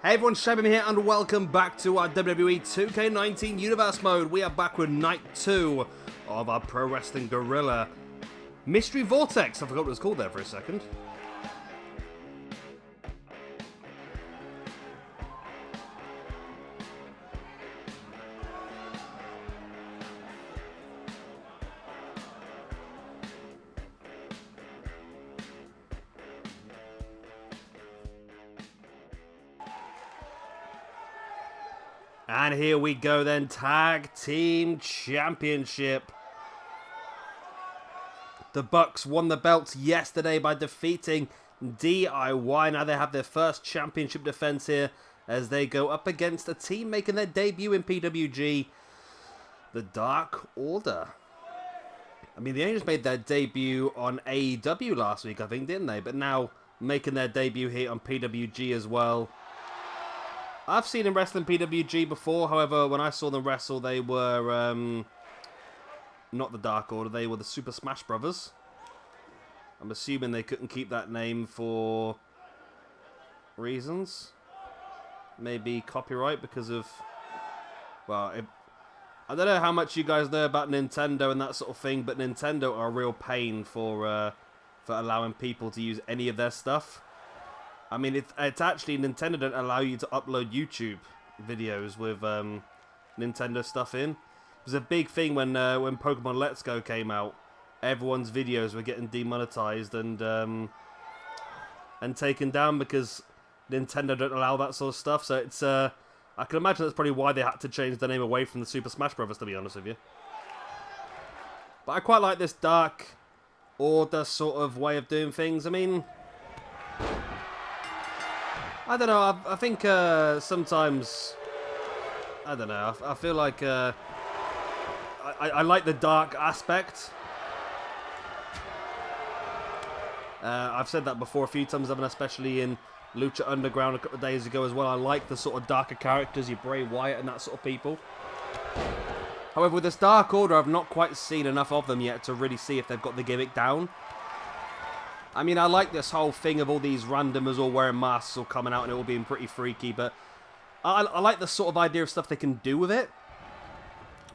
Hey everyone, Shabim here and welcome back to our WWE 2K19 Universe Mode. We are back with Night 2 of our Pro Wrestling Guerrilla Mystery Vortex. I forgot what it was called there for a second. And here we go then, Tag Team Championship. The Bucks won the belts yesterday by defeating DIY. Now they have their first championship defense here as they go up against a team making their debut in PWG, the Dark Order. I mean, they only just made their debut on AEW last week, I think, didn't they? But now making their debut here on PWG as well. I've seen them wrestle in PWG before, however, when I saw them wrestle, they were not the Dark Order, they were the Super Smash Brothers. I'm assuming they couldn't keep that name for reasons. Maybe copyright because of, well, I don't know how much you guys know about Nintendo and that sort of thing, but Nintendo are a real pain for allowing people to use any of their stuff. I mean, it's actually, Nintendo don't allow you to upload YouTube videos with Nintendo stuff in. It was a big thing when Pokemon Let's Go came out. Everyone's videos were getting demonetized and taken down because Nintendo don't allow that sort of stuff. So it's, I can imagine that's probably why they had to change the name away from the Super Smash Brothers, to be honest with you. But I quite like this Dark Order sort of way of doing things. I mean, I don't know, I think sometimes, I don't know, I feel like I like the dark aspect. I've said that before a few times, especially in Lucha Underground a couple of days ago as well. I like the sort of darker characters, your Bray Wyatt and that sort of people. However, with this Dark Order, I've not quite seen enough of them yet to really see if they've got the gimmick down. I mean, I like this whole thing of all these randomers all wearing masks all coming out and it all being pretty freaky, but I like the sort of idea of stuff they can do with it.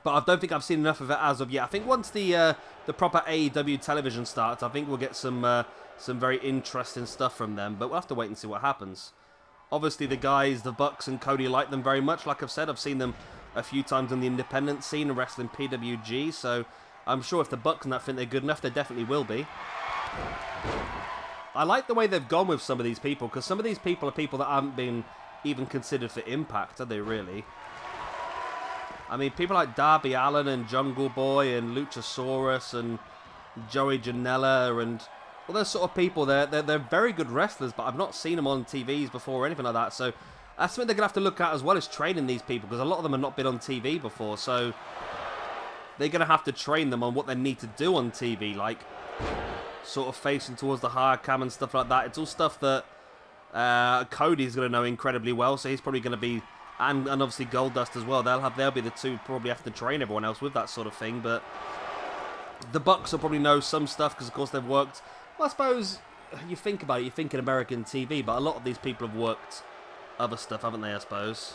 But I don't think I've seen enough of it as of yet. I think once the proper AEW television starts, I think we'll get some very interesting stuff from them, but we'll have to wait and see what happens. Obviously, the guys, the Bucks and Cody, like them very much. Like I've said, I've seen them a few times in the independent scene and wrestling PWG, so I'm sure if the Bucks and that think they're good enough, they definitely will be. I like the way they've gone with some of these people, because some of these people are people that haven't been even considered for Impact, are they really? I mean, people like Darby Allin and Jungle Boy and Luchasaurus and Joey Janela and all those sort of people, they're very good wrestlers, but I've not seen them on TVs before or anything like that, so that's something they're going to have to look at as well as training these people, because a lot of them have not been on TV before, so they're going to have to train them on what they need to do on TV, like sort of facing towards the hard cam and stuff like that. It's all stuff that Cody's going to know incredibly well, so he's probably going to be, and obviously Goldust as well. They'll be the two probably have to train everyone else with that sort of thing. But the Bucks will probably know some stuff because of course they've worked. Well, I suppose you think about it, you think in American TV, but a lot of these people have worked other stuff, haven't they? I suppose.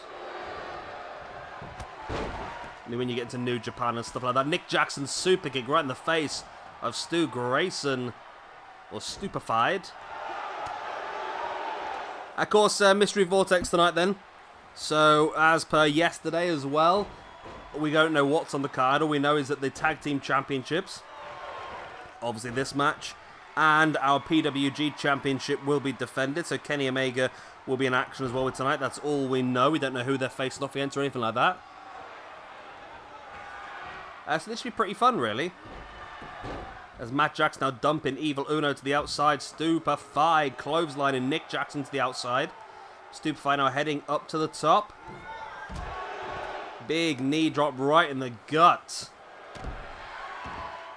I mean, when you get into New Japan and stuff like that, Nick Jackson's super kick right in the face of Stu Grayson, or Stupefied. Of course, Mystery Vortex tonight then. So, as per yesterday as well, we don't know what's on the card. All we know is that the Tag Team Championships, obviously this match, and our PWG Championship will be defended. So Kenny Omega will be in action as well with tonight. That's all we know. We don't know who they're facing off against or anything like that. So this should be pretty fun, really. As Matt Jackson now dumping Evil Uno to the outside. Stupefied. Clotheslining Nick Jackson to the outside. Stupefied now heading up to the top. Big knee drop right in the gut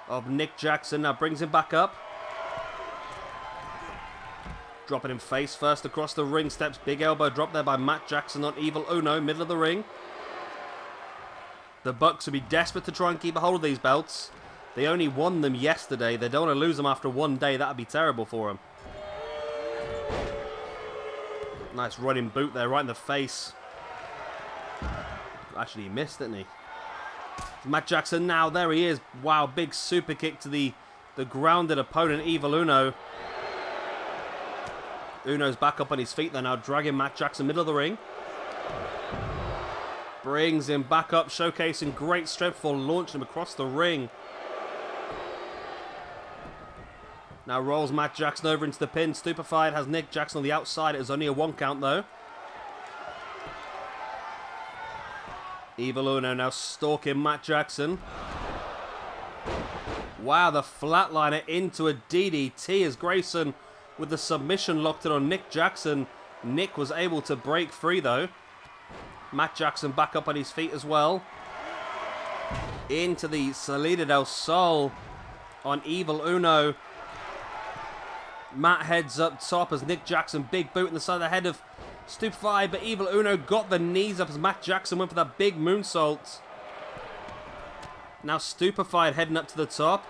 of Nick Jackson. Now brings him back up. Dropping him face first across the ring steps. Big elbow drop there by Matt Jackson on Evil Uno. Middle of the ring. The Bucks will be desperate to try and keep a hold of these belts. They only won them yesterday. They don't want to lose them after one day. That would be terrible for them. Nice running boot there, right in the face. Actually, he missed, didn't he? Matt Jackson now, there he is. Wow, big super kick to the grounded opponent, Evil Uno. Uno's back up on his feet there now, dragging Matt Jackson middle of the ring. Brings him back up, showcasing great strength for launching him across the ring. Now rolls Matt Jackson over into the pin. Stupefied has Nick Jackson on the outside. It was only a 1 count though. Evil Uno now stalking Matt Jackson. Wow, the flatliner into a DDT as Grayson with the submission locked in on Nick Jackson. Nick was able to break free though. Matt Jackson back up on his feet as well. Into the Salida del Sol on Evil Uno. Matt heads up top as Nick Jackson, big boot in the side of the head of Stupefied, but Evil Uno got the knees up as Matt Jackson went for that big moonsault. Now Stupefied heading up to the top.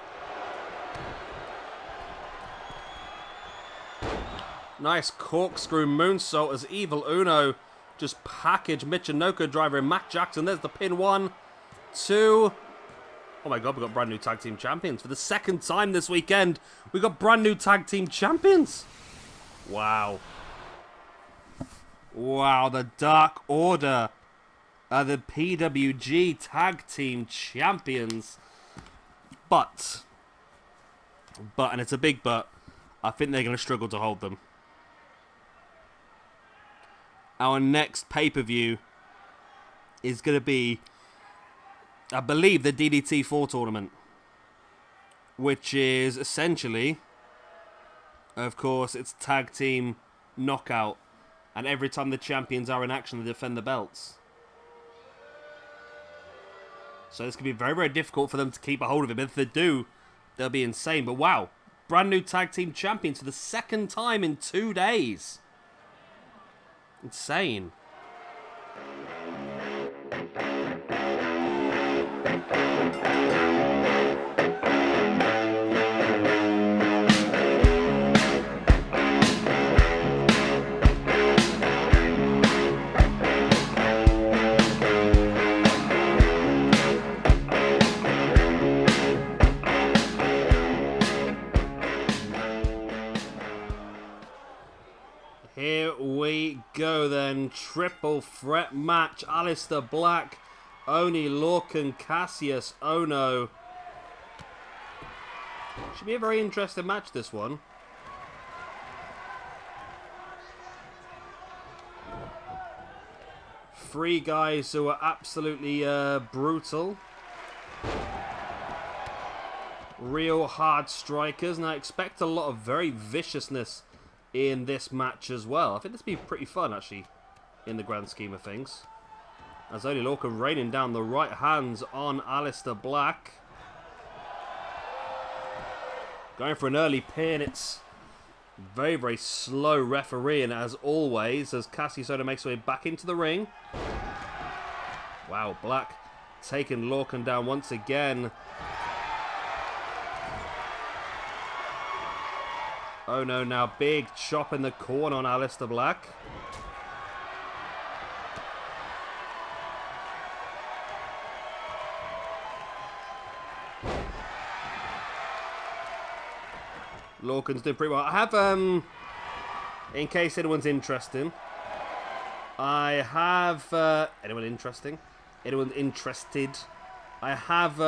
Nice corkscrew moonsault as Evil Uno just packaged Michinoku driver and Matt Jackson. There's the pin. 1, 2. Oh my god, we've got brand new tag team champions. For the second time this weekend, we've got brand new tag team champions. Wow. Wow, the Dark Order are the PWG tag team champions. But, and it's a big but, I think they're going to struggle to hold them. Our next pay-per-view is going to be, I believe, the DDT 4 tournament. Which is essentially, of course, it's tag team knockout. And every time the champions are in action, they defend the belts. So this could be very, very difficult for them to keep a hold of it. But if they do, they'll be insane. But wow, brand new tag team champions for the second time in 2 days. Insane. Here we go then, triple threat match. Aleister Black, Oni Lorcan, Cassius Ohno. Should be a very interesting match, this one. Three guys who are absolutely brutal. Real hard strikers, and I expect a lot of very viciousness in this match as well. I think this will be pretty fun, actually, in the grand scheme of things. As Oni Lorcan raining down the right hands on Aleister Black. Going for an early pin. It's very, very slow refereeing, as always, as Cassius Ohno makes his way back into the ring. Wow, Black taking Lorcan down once again. Oh no, now big chop in the corner on Aleister Black. Lorcan's doing pretty well. I have, in case anyone's interested, I have, anyone interested? I have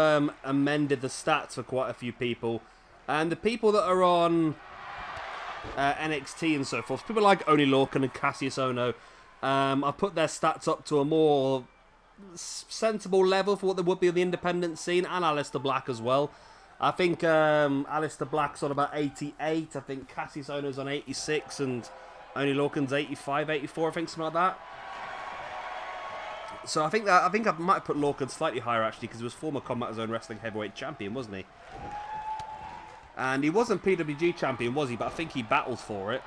amended the stats for quite a few people. And the people that are on NXT and so forth, people like Oni Lorcan and Cassius Ohno, I've put their stats up to a more sensible level for what they would be on the independent scene, and Aleister Black as well. I think Aleister Black's on about 88, I think Cassius Ohno's on 86, and Oni Lorcan's 85, 84, I think, something like that. So I think I might have put Lorcan slightly higher, actually, because he was former Combat Zone Wrestling Heavyweight Champion, wasn't he? And he wasn't PWG champion, was he? But I think he battled for it.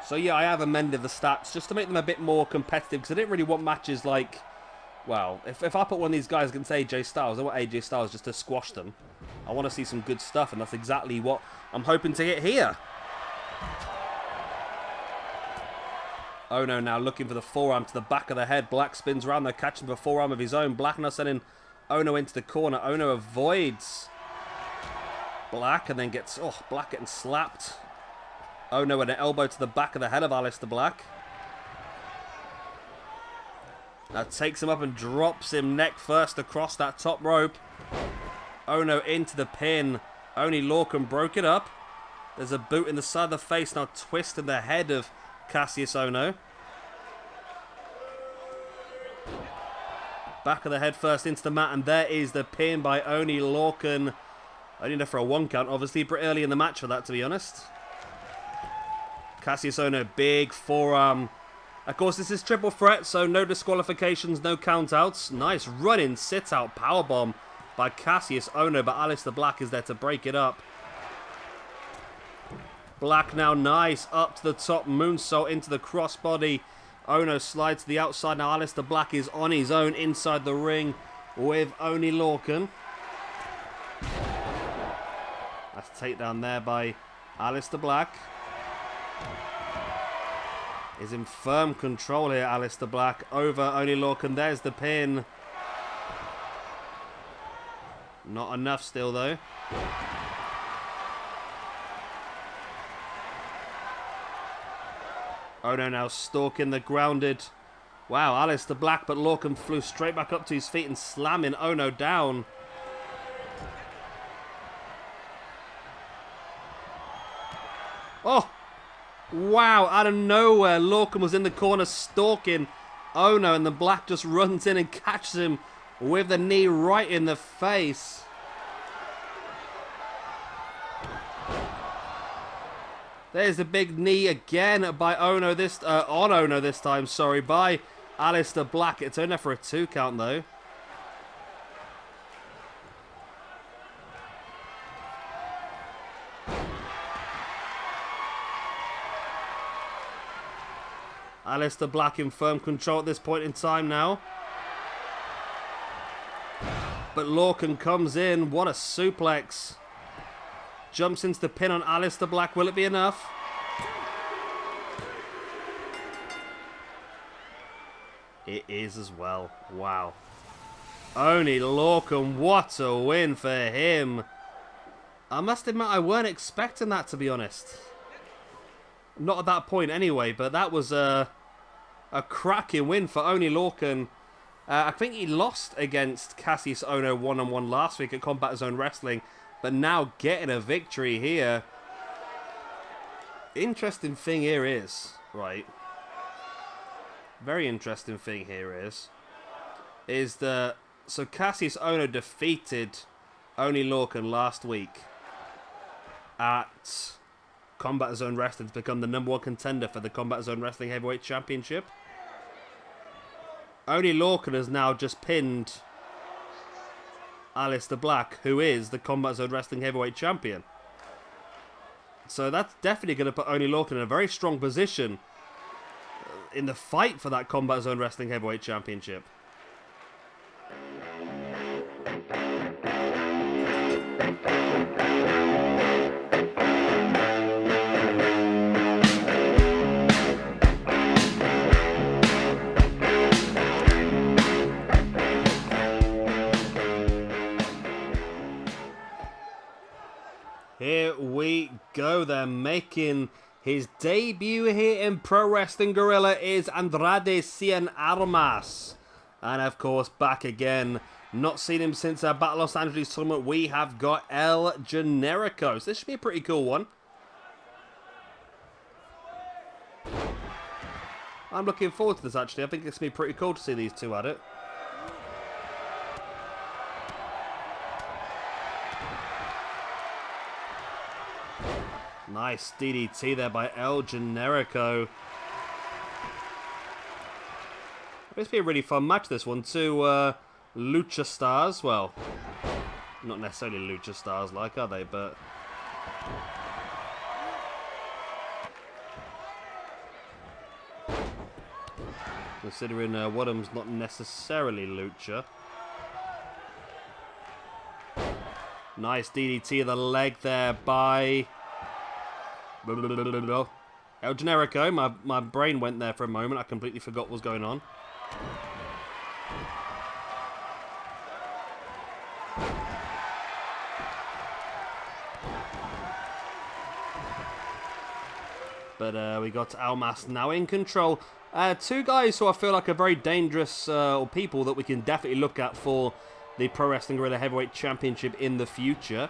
So yeah, I have amended the stats just to make them a bit more competitive, because I didn't really want matches like, well, if I put one of these guys against AJ Styles, I want AJ Styles just to squash them. I want to see some good stuff, and that's exactly what I'm hoping to get here. Ono now looking for the forearm to the back of the head. Black spins around there, catching the forearm of his own. Black now sending Ono into the corner. Ono avoids Black and then gets... Oh, Black getting slapped. Ono with an elbow to the back of the head of Aleister Black. Now takes him up and drops him neck first across that top rope. Ono into the pin. Only Lorcan broke it up. There's a boot in the side of the face, now twisting the head of Cassius Ono. Back of the head first into the mat, and there is the pin by Oney Lorcan. Only enough for a 1 count, obviously, but early in the match for that, to be honest. Cassius Ono, big forearm. Of course, this is triple threat, so no disqualifications, no countouts. Nice running sit-out powerbomb by Cassius Ono, but Aleister Black is there to break it up. Black now nice up to the top moonsault into the crossbody. Ono slides to the outside. Now Aleister Black is on his own inside the ring with Oney Lorcan. That's a takedown there by Aleister Black. Is in firm control here, Aleister Black over Oney Lorcan. There's the pin. Not enough still though. Ono now stalking the grounded. Wow, Aleister Black, but Lorcan flew straight back up to his feet and slamming Ono down. Oh! Wow, out of nowhere, Lorcan was in the corner stalking Ono, and the Black just runs in and catches him with the knee right in the face. There's the big knee again by Ono on Ono this time, sorry, by Aleister Black. It's only for a 2 count though. Aleister Black in firm control at this point in time now. But Lorcan comes in. What a suplex. Jumps into the pin on Aleister Black. Will it be enough? It is as well. Wow. Oney Lorcan, what a win for him. I must admit, I weren't expecting that, to be honest. Not at that point anyway, but that was a cracking win for Oney Lorcan. I think he lost against Cassius Ono one-on-one last week at Combat Zone Wrestling, but now getting a victory here. Interesting thing here is, right, very interesting thing here is that, so Cassius Ono defeated Oney Lorcan last week at Combat Zone Wrestling to become the #1 contender for the Combat Zone Wrestling Heavyweight Championship. Oney Lorcan has now just pinned Aleister Black, who is the Combat Zone Wrestling Heavyweight Champion. So that's definitely going to put Oney Lorcan in a very strong position in the fight for that Combat Zone Wrestling Heavyweight Championship. Here we go. They're making his debut here in Pro Wrestling Guerrilla is Andrade Cien Armas. And of course, back again. Not seen him since our Battle Los Angeles tournament. We have got El Generico. So this should be a pretty cool one. I'm looking forward to this, actually. I think it's going to be pretty cool to see these two at it. Nice DDT there by El Generico. It's been a really fun match, this one. Two Lucha Stars. Well, not necessarily Lucha Stars like, are they? But considering Wadham's not necessarily Lucha. Nice DDT of the leg there by El Generico, my brain went there for a moment. I completely forgot what was going on. But we got Almas now in control. Two guys who I feel like are very dangerous or people that we can definitely look at for the Pro Wrestling Guerrilla Heavyweight Championship in the future.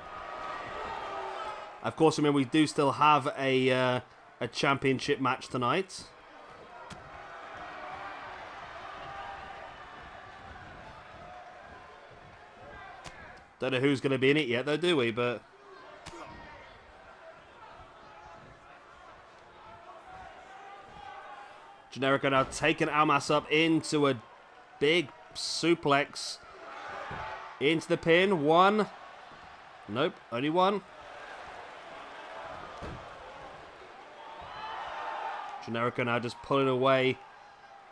Of course, remember we do still have a championship match tonight. Don't know who's going to be in it yet, though, do we? But Generico now taking Almas up into a big suplex. Into the pin. One. Nope, only one. Generico now just pulling away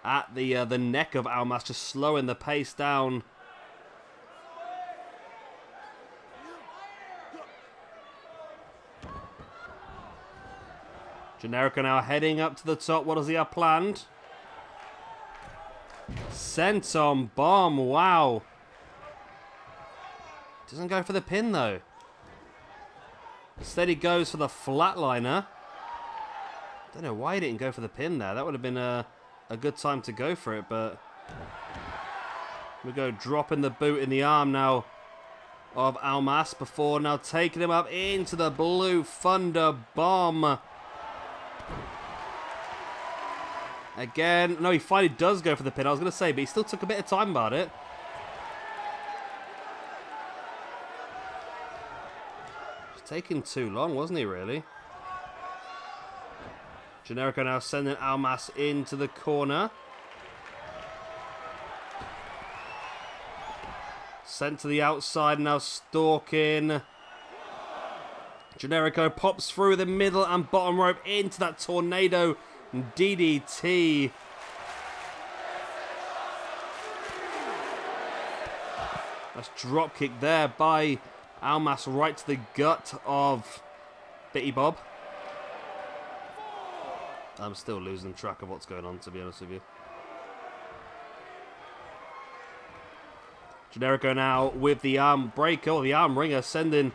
at the neck of Almas, just slowing the pace down. Generico now heading up to the top. What does he have planned? Senton bomb. Wow. Doesn't go for the pin though. Instead he goes for the flatliner. Don't know why he didn't go for the pin there. That would have been a good time to go for it, but we go dropping the boot in the arm now of Almas before now taking him up into the Blue Thunder Bomb. Again, no, he finally does go for the pin. I was going to say, but he still took a bit of time about it. It's taking too long, wasn't he, really? Generico now sending Almas into the corner. Sent to the outside, now stalking. Generico pops through the middle and bottom rope into that tornado DDT. That's drop kick there by Almas right to the gut of Bitty Bob. I'm still losing track of what's going on, to be honest with you. Generico now with the arm breaker, or the arm ringer, sending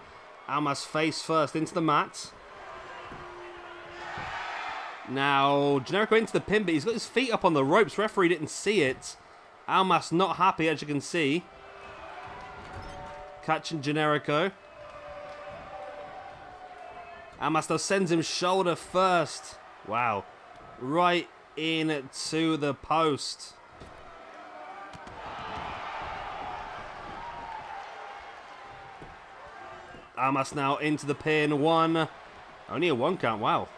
Almas face first into the mat. Now, Generico into the pin, but he's got his feet up on the ropes. Referee didn't see it. Almas not happy, as you can see. Catching Generico. Almas though sends him shoulder first. Wow. Right into the post. Almas now into the pin. One. Only a one count. Wow.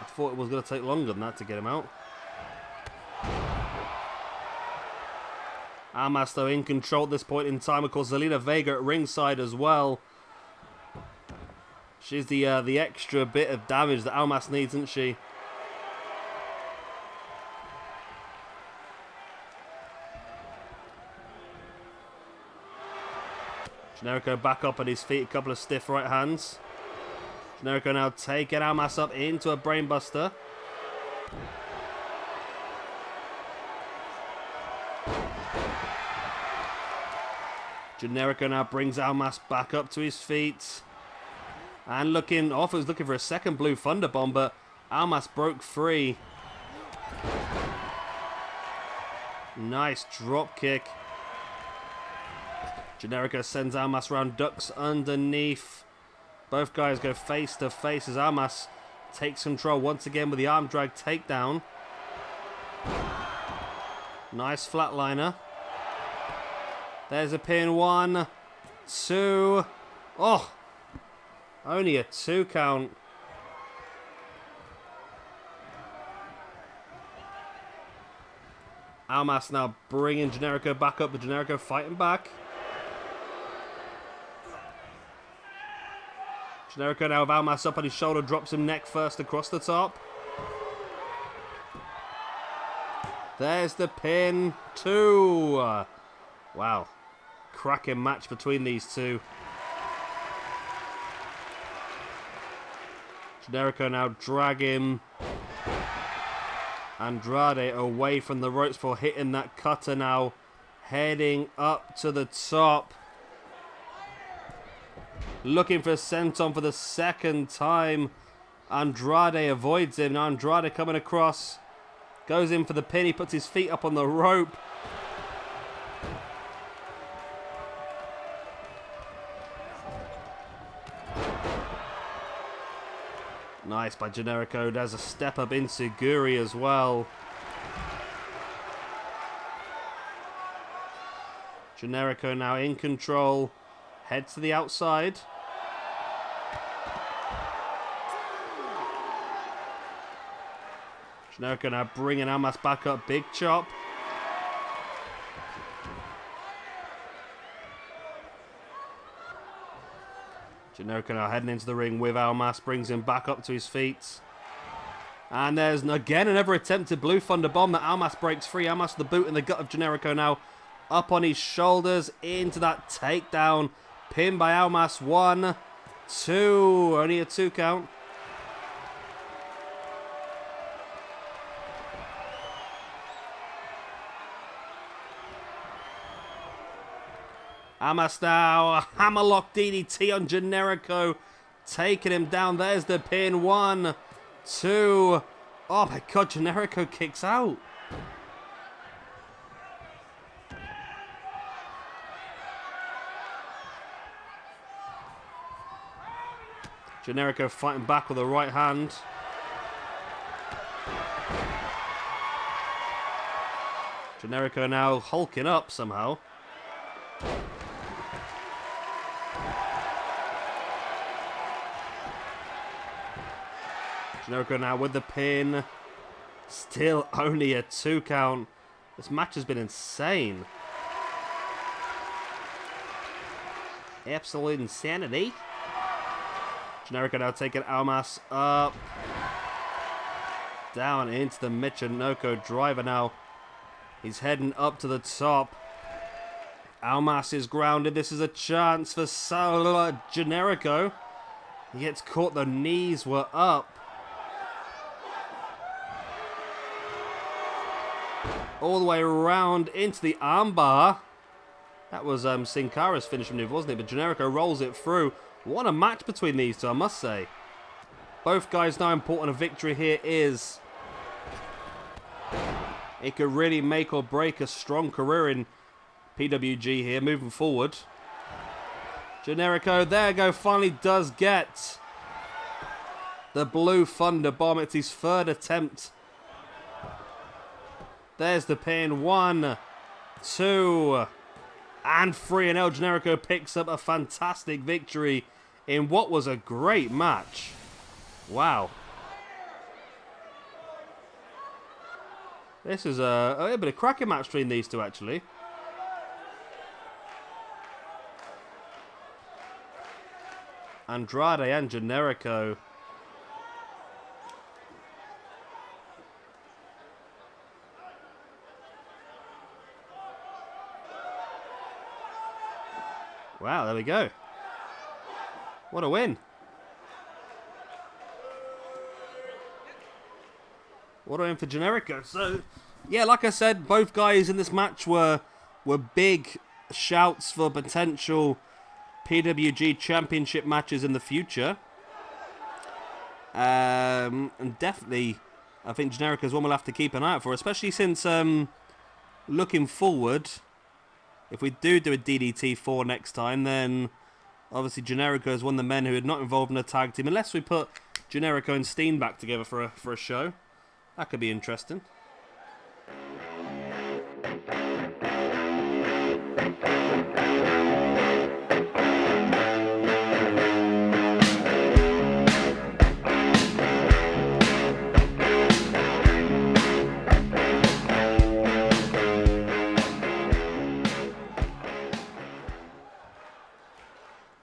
I thought it was going to take longer than that to get him out. Almas though in control at this point in time. Of course, Zelina Vega at ringside as well. She's the extra bit of damage that Almas needs, isn't she? Generico back up on his feet, a couple of stiff right hands. Generico now taking Almas up into a brainbuster. Generico now brings Almas back up to his feet. And looking off, was looking for a second Blue Thunder Bomb, but Almas broke free. Nice drop kick. Generico sends Almas around, ducks underneath. Both guys go face to face as Almas takes control once again with the arm drag takedown. Nice flatliner. There's a pin. 1, 2. Oh! Only a 2 count. Almas now bringing Generico back up. The Generico fighting back. Generico now with Almas up on his shoulder. Drops him neck first across the top. There's the pin. 2. Wow. Cracking match between these two. Generico now dragging Andrade away from the ropes for hitting that cutter now. Heading up to the top. Looking for a senton for the second time. Andrade avoids him. Now Andrade coming across. Goes in for the pin. He puts his feet up on the rope. Nice by Generico. There's a step up Insuguri as well. Generico now in control. Heads to the outside. Generico now bringing Almas back up. Big chop. Generico now heading into the ring with Almas. Brings him back up to his feet. And there's again another attempted Blue Thunder Bomb that Almas breaks free. Almas the boot in the gut of Generico now. Up on his shoulders into that takedown. Pin by Almas. 1, 2. Only a 2 count. Almas now. Hammerlock DDT on Generico. Taking him down. There's the pin. 1, 2. Oh my god, Generico kicks out. Generico fighting back with the right hand. Generico now hulking up somehow. Generico now with the pin. Still only a 2 count. This match has been insane. Absolute insanity. Generico now taking Almas up. Down into the Michinoku driver now. He's heading up to the top. Almas is grounded. This is a chance for Generico. He gets caught. The knees were up. All the way around into the armbar. That was Sin Cara's finishing move, wasn't it? But Generico rolls it through. What a match between these two, I must say. Both guys know how important a victory here is. It could really make or break a strong career in PWG here, moving forward. Generico, there you go, finally does get the Blue Thunder Bomb. It's his 3rd attempt. There's the pin. 1, 2, and 3. And El Generico picks up a fantastic victory in what was a great match. Wow. This is a bit of cracking match between these two, actually. Andrade and Generico. Wow, there we go. What a win. What a win for Generico. So, yeah, like I said, both guys in this match were big shouts for potential PWG Championship matches in the future. And definitely, I think Generico's one we'll have to keep an eye out for, especially since looking forward, if we do a DDT 4 next time, then obviously Generico is one of the men who are not involved in a tag team, unless we put Generico and Steen back together for a show. That could be interesting.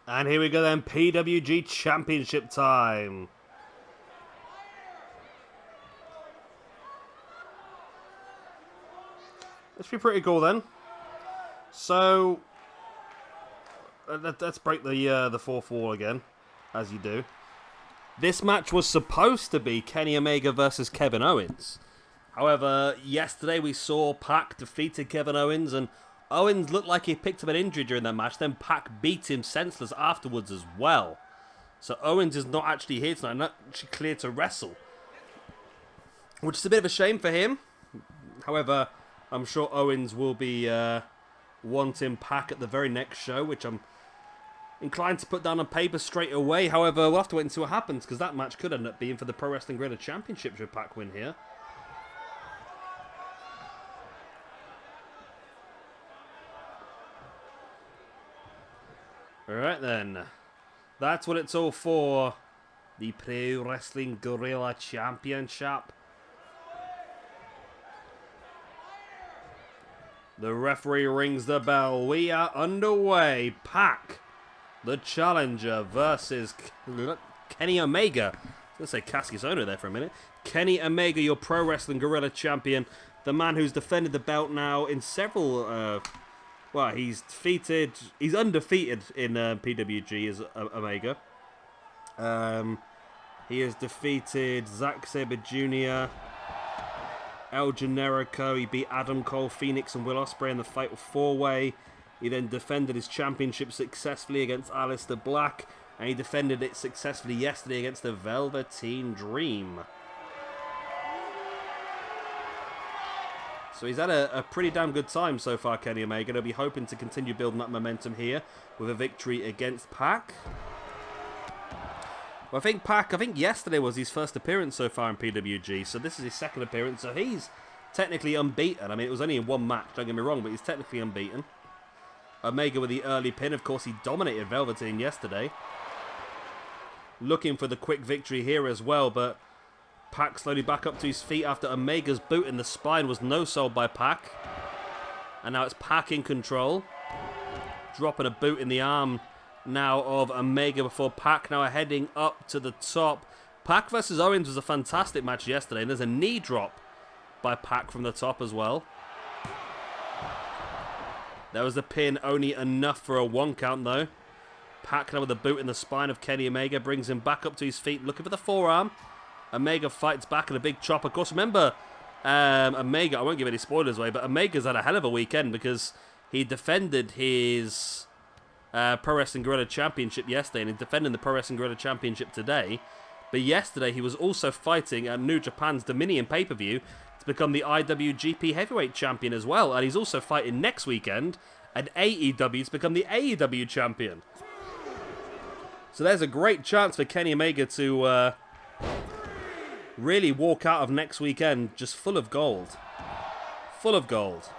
And here we go then, PWG Championship time. This should be pretty cool then. So, let's break the 4th wall again, as you do. This match was supposed to be Kenny Omega versus Kevin Owens. However, yesterday we saw Pac defeated Kevin Owens, and Owens looked like he picked up an injury during that match. Then Pac beat him senseless afterwards as well. So Owens is not actually here tonight, not actually cleared to wrestle. Which is a bit of a shame for him. However, I'm sure Owens will be wanting Pac at the very next show, which I'm inclined to put down on paper straight away. However, we'll have to wait and see what happens, because that match could end up being for the Pro Wrestling Guerrilla Championship should Pac win here. Alright then. That's what it's all for. The Pro Wrestling Guerrilla Championship. The referee rings the bell. We are underway. Pac, the challenger, versus Kenny Omega. I was going to say Cassius Ohno there for a minute. Kenny Omega, your Pro Wrestling Guerrilla Champion. The man who's defended the belt now in several... well, he's undefeated in PWG as Omega. He has defeated Zack Sabre Jr., El Generico. He beat Adam Cole, Phoenix, and Will Ospreay in the Fatal 4-Way. He then defended his championship successfully against Aleister Black, and he defended it successfully yesterday against the Velveteen Dream. So he's had a pretty damn good time so far, Kenny Omega. They'll be hoping to continue building that momentum here with a victory against Pac. Well, I think yesterday was his first appearance so far in PWG, so this is his second appearance, so he's technically unbeaten. I mean, it was only in one match, don't get me wrong, but he's technically unbeaten. Omega with the early pin. Of course, he dominated Velveteen yesterday. Looking for the quick victory here as well, but Pac slowly back up to his feet after Omega's boot in the spine was no-sold by Pac. And now it's Pac in control. Dropping a boot in the arm now of Omega before Pac now heading up to the top. Pac versus Owens was a fantastic match yesterday, and there's a knee drop by Pac from the top as well. There was the pin, only enough for a 1 count though. Pac now with a boot in the spine of Kenny Omega, brings him back up to his feet, looking for the forearm. Omega fights back in a big chop. Of course, remember, Omega, I won't give any spoilers away, but Omega's had a hell of a weekend because he defended his Pro Wrestling Guerrilla Championship yesterday, and he's defending the Pro Wrestling Guerrilla Championship today. But yesterday, he was also fighting at New Japan's Dominion pay-per-view to become the IWGP Heavyweight Champion as well. And he's also fighting next weekend at AEW to become the AEW Champion. So there's a great chance for Kenny Omega to really walk out of next weekend just full of gold. Full of gold.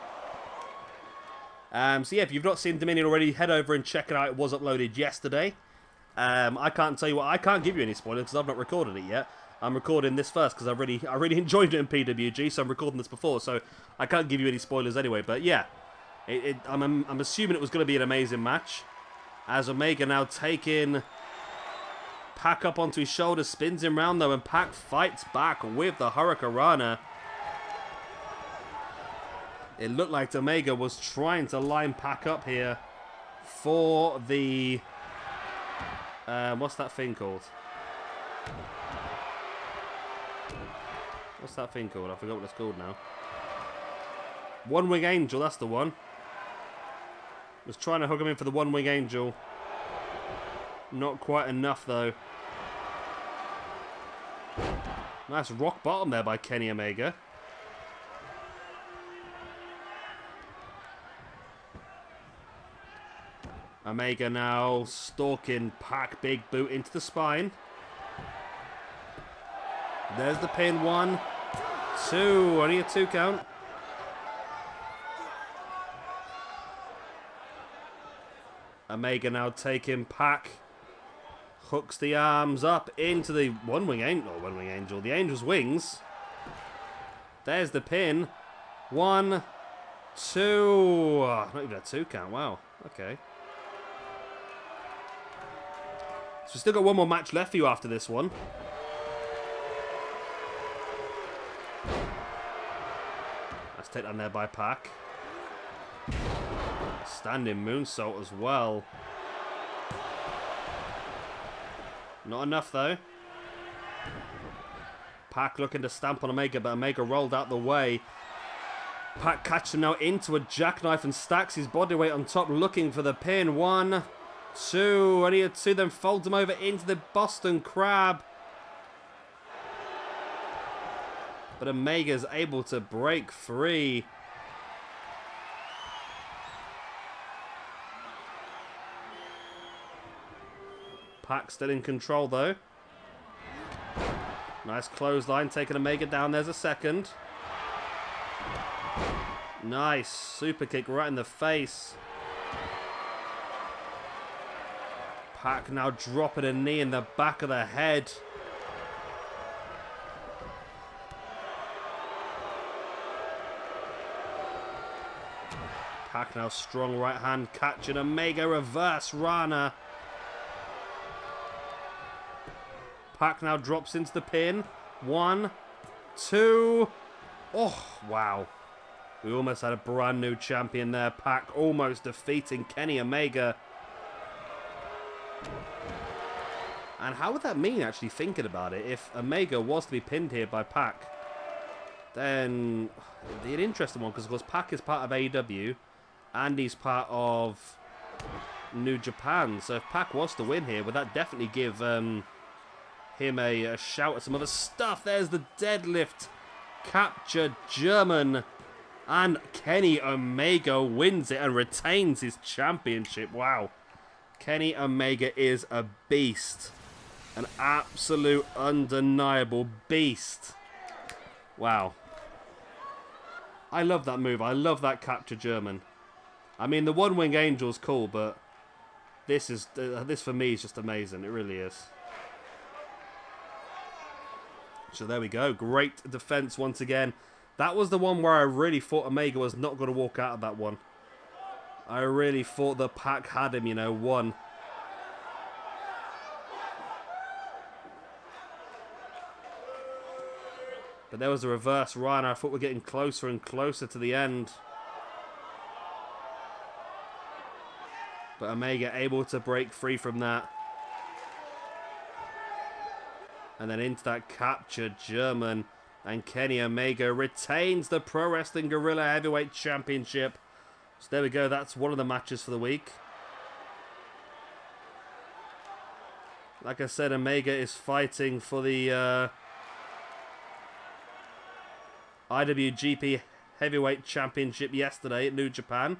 So yeah, if you've not seen Dominion already, head over and check it out. It was uploaded yesterday. I can't tell you what, I can't give you any spoilers because I've not recorded it yet. I'm recording this first because I really enjoyed it in PWG, so I'm recording this before, so I can't give you any spoilers anyway. But yeah, I'm assuming it was going to be an amazing match. As Omega now taking Pac up onto his shoulder, spins him round though, and Pac fights back with the Hurricanrana. It looked like Omega was trying to line Pac up here for the... what's that thing called? What's that thing called? I forgot what it's called now. One Wing Angel, that's the one. Was trying to hook him in for the One Wing Angel. Not quite enough though. Nice rock bottom there by Kenny Omega. Omega now stalking Pac, big boot into the spine. There's the pin, 1, 2, only a 2 count. Omega now taking Pac, hooks the arms up into the One Wing Angel, the Angel's wings. There's the pin, 1, 2, not even a 2 count, wow, okay. So we've still got one more match left for you after this one. Let's take that there by Pac. Standing moonsault as well. Not enough though. Pac looking to stamp on Omega, but Omega rolled out the way. Pac catches him now into a jackknife and stacks his body weight on top, looking for the pin. 1, 2, and he 2, then folds him over into the Boston Crab. But Omega's able to break free. Pac still in control though. Nice clothesline, taking Omega down. There's a second. Nice super kick right in the face. Pac now dropping a knee in the back of the head. Pac now strong right hand catching Omega, reverse Rana. Pac now drops into the pin. 1, 2. Oh, wow. We almost had a brand new champion there. Pac almost defeating Kenny Omega. And how would that mean, actually thinking about it, if Omega was to be pinned here by Pac? Then it'd be an interesting one, because of course Pac is part of AEW and he's part of New Japan. So if Pac was to win here, would that definitely give him a shout at some other stuff? There's the deadlift capture German. And Kenny Omega wins it and retains his championship. Wow. Kenny Omega is a beast. An absolute undeniable beast. Wow. I love that move. I love that capture German. I mean, the One Wing Angel's cool, but this for me is just amazing. It really is. So there we go. Great defense once again. That was the one where I really thought Omega was not going to walk out of that one. I really thought the Pac had him, you know, won. But there was a reverse Rana. I thought we're getting closer and closer to the end. But Omega able to break free from that. And then into that capture German. And Kenny Omega retains the Pro Wrestling Guerrilla Heavyweight Championship. So there we go. That's one of the matches for the week. Like I said, Omega is fighting for the IWGP Heavyweight Championship yesterday at New Japan.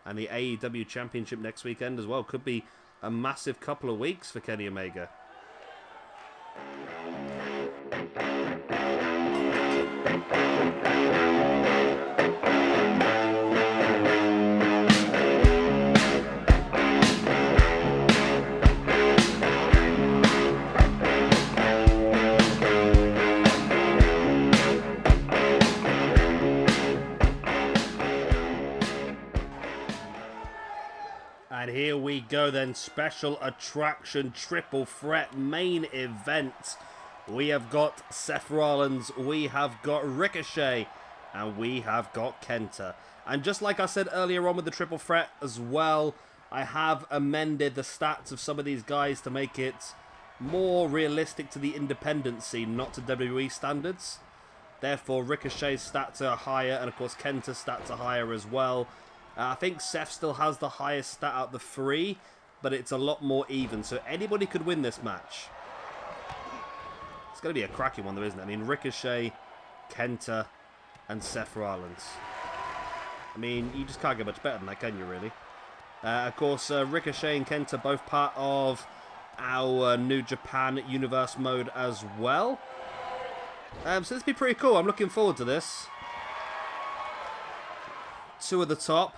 And the AEW Championship next weekend as well. Could be a massive couple of weeks for Kenny Omega. And here we go then, special attraction, triple threat, main event. We have got Seth Rollins, we have got Ricochet, and we have got Kenta. And just like I said earlier on with the triple threat as well, I have amended the stats of some of these guys to make it more realistic to the independent scene, not to WWE standards. Therefore, Ricochet's stats are higher, and of course Kenta's stats are higher as well. I think Seth still has the highest stat out of the three, but it's a lot more even. So anybody could win this match. It's going to be a cracking one, though, isn't it? I mean, Ricochet, Kenta, and Seth Rollins. I mean, you just can't get much better than that, can you, really? Of course, Ricochet and Kenta both part of our New Japan Universe mode as well. So this will be pretty cool. I'm looking forward to this. Two at the top.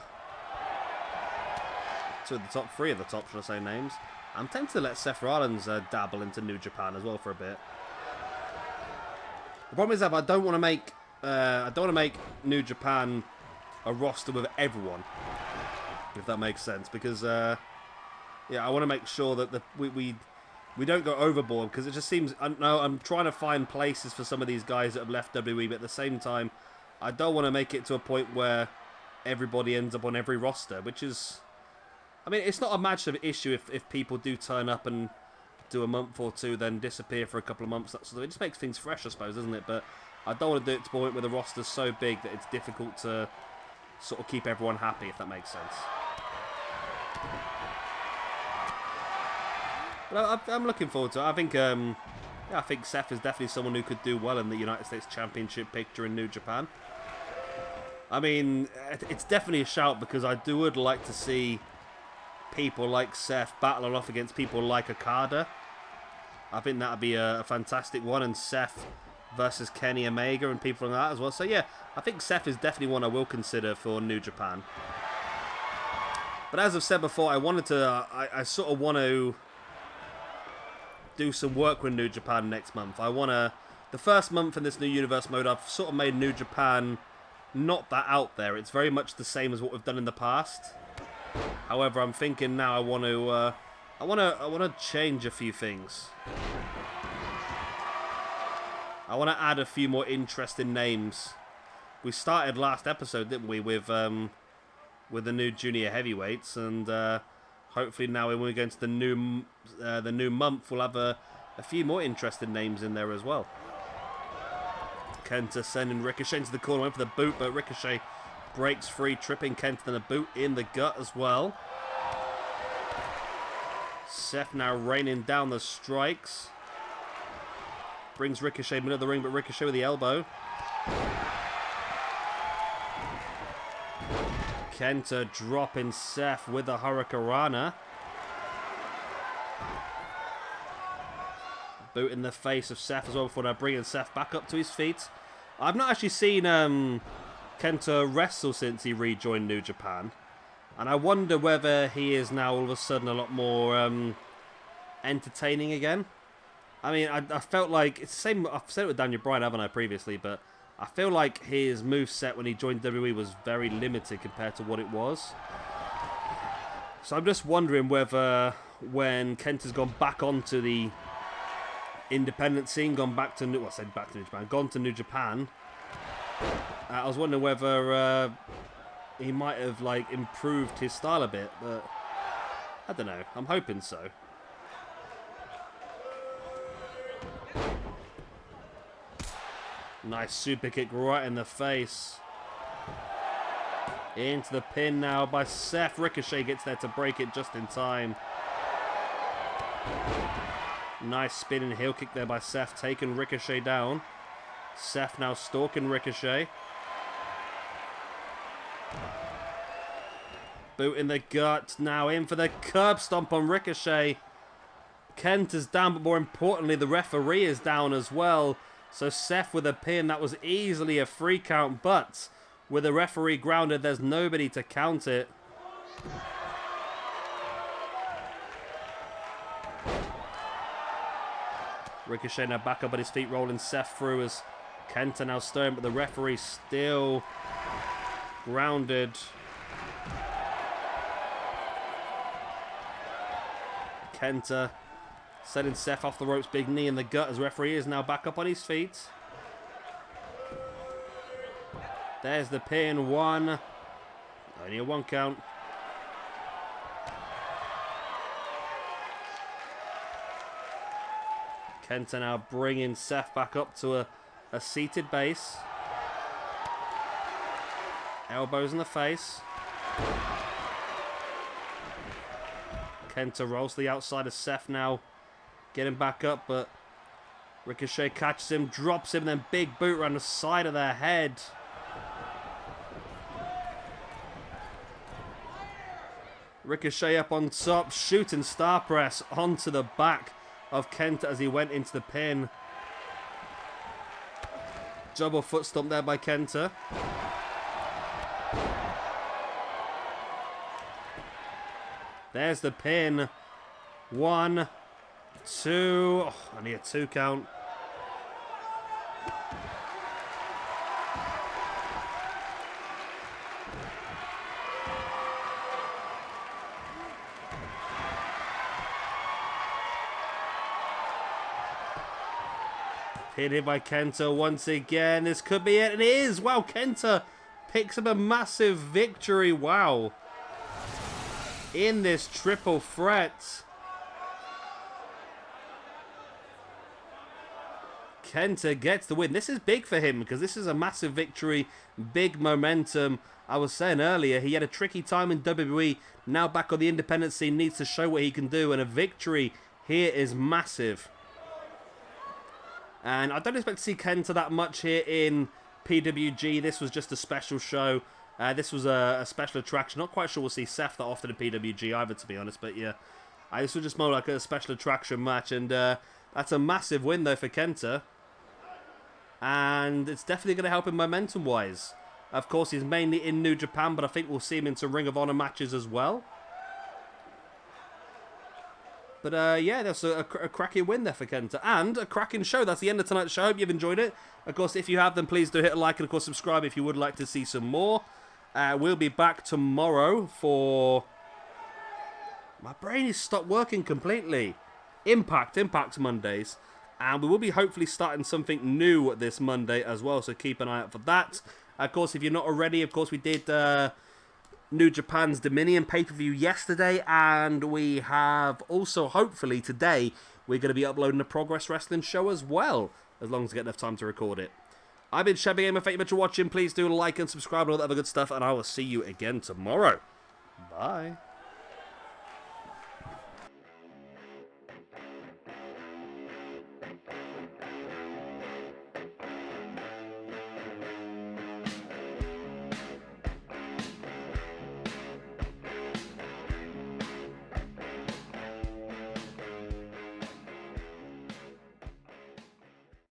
Three at the top, should I say, names. I'm tempted to let Seth Rollins dabble into New Japan as well for a bit. The problem is that I don't want to make New Japan a roster with everyone, if that makes sense, because yeah, I want to make sure that we don't go overboard, because it just seems, I don't know, I'm trying to find places for some of these guys that have left WWE, but at the same time, I don't want to make it to a point where everybody ends up on every roster, which is, I mean, it's not a massive issue if people do turn up and do a month or two, then disappear for a couple of months. It just makes things fresh, I suppose, doesn't it? But I don't want to do it to the point where the roster's so big that it's difficult to sort of keep everyone happy, if that makes sense. But I'm looking forward to it. I think Seth is definitely someone who could do well in the United States Championship picture in New Japan. I mean, it's definitely a shout because I would like to see people like Seth battling off against people like Okada. I think that would be a fantastic one, and Seth versus Kenny Omega and people like that as well. So yeah, I think Seth is definitely one I will consider for New Japan. But as I've said before, I sort of want to do some work with New Japan next month. The first month in this new universe mode, I've sort of made New Japan not that out there. It's very much the same as what we've done in the past. However, I'm thinking now I want to change a few things. I want to add a few more interesting names. We started last episode, didn't we, with the new junior heavyweights, and hopefully now when we go into the new month, we'll have a few more interesting names in there as well. Kenta sending Ricochet into the corner, went for the boot, but Ricochet breaks free, tripping Kenta, and a boot in the gut as well. Seth now raining down the strikes. Brings Ricochet middle of the ring, but Ricochet with the elbow. Kenta dropping Seth with a Hurricanrana. Boot in the face of Seth as well before now bringing Seth back up to his feet. I've not actually seen Kenta wrestle since he rejoined New Japan. And I wonder whether he is now all of a sudden a lot more entertaining again. I mean, I felt like it's the same. I've said it with Daniel Bryan, haven't I, previously? But I feel like his moveset when he joined WWE was very limited compared to what it was. So I'm just wondering whether when Kenta's gone back onto the independent scene, gone to New Japan. I was wondering whether he might have like improved his style a bit, but I don't know. I'm hoping so. Nice super kick right in the face. Into the pin now by Seth. Ricochet gets there to break it just in time. Nice spinning heel kick there by Seth, taking Ricochet down. Seth now stalking Ricochet. Boot in the gut, now in for the curb stomp on Ricochet. Kenta's down, but more importantly, the referee is down as well. So Seth with a pin, that was easily a 3 count, but with the referee grounded, there's nobody to count it. Ricochet now back up at his feet, rolling Seth through as Kenta now stirring, but the referee still grounded. Kenta setting Seth off the ropes, big knee in the gut as referee is now back up on his feet. There's the pin, 1. Only a 1 count. Kenta now bringing Seth back up to a seated base. Elbows in the face. Kenta rolls to the outside of Seth now. Getting back up, but Ricochet catches him, drops him, then big boot around the side of their head. Ricochet up on top, shooting star press onto the back of Kenta as he went into the pin. Double foot stomp there by Kenta. There's the pin. 1, 2. Oh, only a 2 count. Hit by Kenta once again. This could be it. And it is. Wow, Kenta picks up a massive victory. Wow. In this triple threat. Kenta gets the win. This is big for him because this is a massive victory, big momentum. I was saying earlier, he had a tricky time in WWE. Now back on the independent scene, needs to show what he can do, and a victory here is massive. And I don't expect to see Kenta that much here in PWG. This was just a special show. This was a special attraction. Not quite sure we'll see Seth that often in PWG either, to be honest. But yeah, this was just more like a special attraction match. And that's a massive win, though, for Kenta. And it's definitely going to help him momentum-wise. Of course, he's mainly in New Japan, but I think we'll see him in some Ring of Honor matches as well. But yeah, that's a cracking win there for Kenta. And a cracking show. That's the end of tonight's show. I hope you've enjoyed it. Of course, if you have, then please do hit a like and, of course, subscribe if you would like to see some more. We'll be back tomorrow for... My brain has stopped working completely. Impact Mondays. And we will be hopefully starting something new this Monday as well, so keep an eye out for that. Of course, if you're not already, of course, we did New Japan's Dominion pay-per-view yesterday, and we have also, hopefully, today, we're going to be uploading a Progress Wrestling show as well, as long as I get enough time to record it. I've been Chevy Gamer, thank you much for watching. Please do like and subscribe and all that other good stuff, and I will see you again tomorrow. Bye.